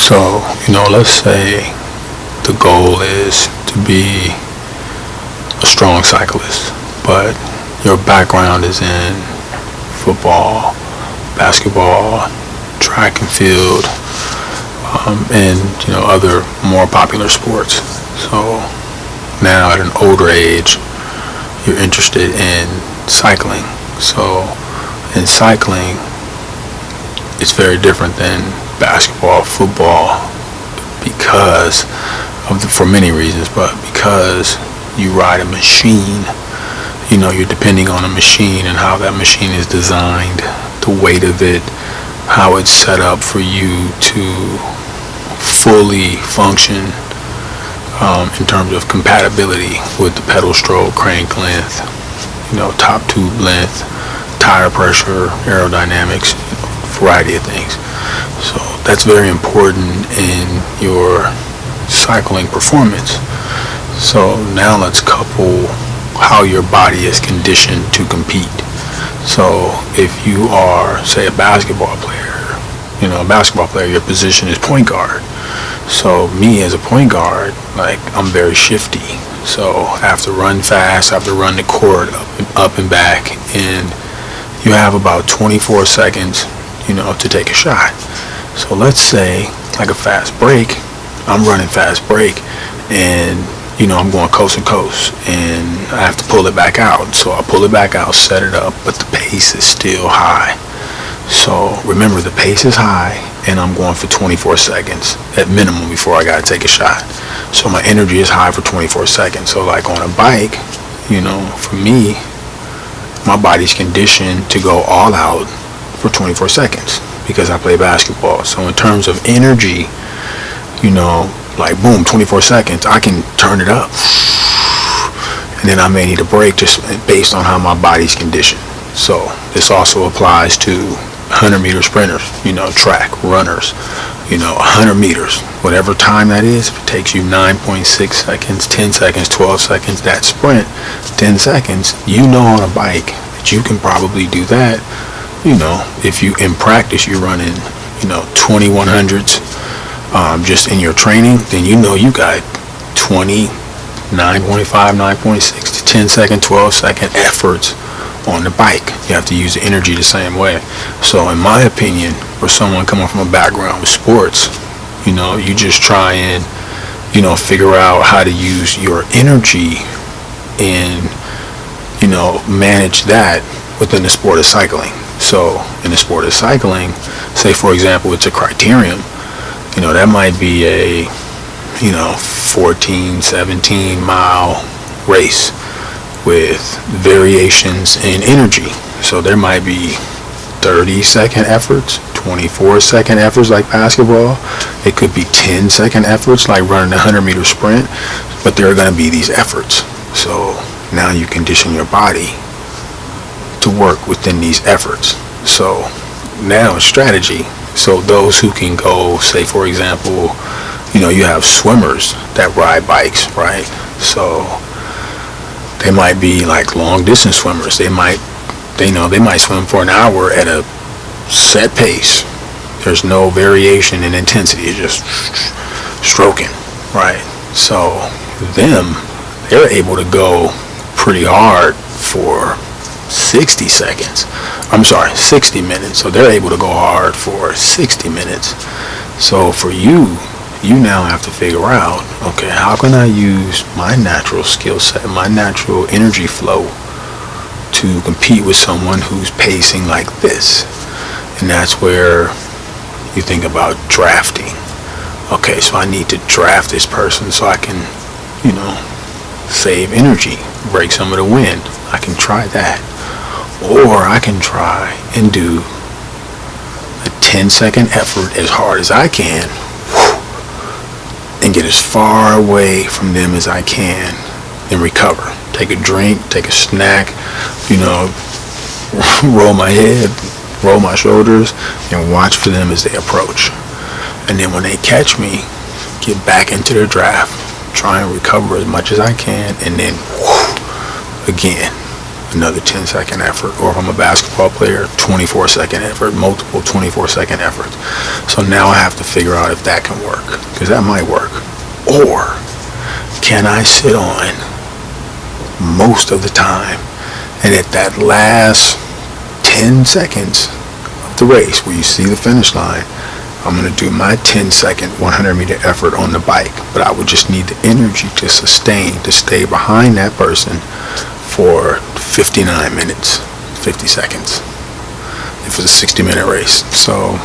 So, let's say the goal is to be a strong cyclist, but your background is in football, basketball, track and field, and other more popular sports. So now at an older age, you're interested in cycling. So in cycling, it's very different than basketball, football, because for many reasons, but because you ride a machine. You're depending on a machine and how that machine is designed, the weight of it, how it's set up for you to fully function in terms of compatibility with the pedal stroke, crank length, top tube length, tire pressure, aerodynamics, variety of things. So that's very important in your cycling performance. So now let's couple how your body is conditioned to compete. So if you are, say, a basketball player, your position is point guard. So me as a point guard, I'm very shifty. So I have to run fast, I have to run the court up and back, and you have about 24 seconds, to take a shot. So let's say, like a fast break, I'm running fast break, and I'm going coast to coast, and I have to pull it back out. So I pull it back out, set it up, but the pace is still high. So remember, the pace is high, and I'm going for 24 seconds at minimum before I got to take a shot. So my energy is high for 24 seconds. So like on a bike, for me, my body's conditioned to go all out for 24 seconds because I play basketball. So in terms of energy, boom, 24 seconds, I can turn it up. And then I may need a break just based on how my body's conditioned. So this also applies to 100-meter sprinters, track runners, 100 meters, whatever time that is. If it takes you 9.6 seconds, 10 seconds, 12 seconds, that sprint, 10 seconds, on a bike that you can probably do that. If you in practice you're running, 2100s, just in your training, then you got 20, 9.5, 9.6 to 10 second, 12 second efforts on the bike. You have to use the energy the same way. So in my opinion, for someone coming from a background with sports, you just try and, figure out how to use your energy and, manage that within the sport of cycling. So in the sport of cycling, say for example, it's a criterium, that might be a, 14, 17 mile race with variations in energy. So there might be 30-second efforts, 24-second efforts like basketball. It could be 10-second efforts like running a 100-meter sprint, but there are going to be these efforts. So now you condition your body to work within these efforts. So now strategy. So those who can go, say for example, you have swimmers that ride bikes, right? So they might be like long distance swimmers. They might swim for an hour at a set pace. There's no variation in intensity. It's just stroking, right? So they're able to go pretty hard for 60 minutes. So they're able to go hard for 60 minutes. So for you now have to figure out, okay, how can I use my natural skill set, my natural energy flow to compete with someone who's pacing like this? And that's where you think about drafting. Okay, so I need to draft this person so I can, save energy, break some of the wind. I can try that. Or I can try and do a 10-second effort as hard as I can and get as far away from them as I can and recover. Take a drink, take a snack, roll my head, roll my shoulders, and watch for them as they approach. And then when they catch me, get back into the draft, try and recover as much as I can, and then again. another 10-second effort. Or if I'm a basketball player, 24-second effort, multiple 24-second efforts. So now I have to figure out if that can work, because that might work. Or can I sit on most of the time, and at that last 10 seconds of the race where you see the finish line, I'm going to do my 10-second 100-meter effort on the bike, but I would just need the energy to sustain, to stay behind that person for 59 minutes, 50 seconds, if it's a 60-minute race. So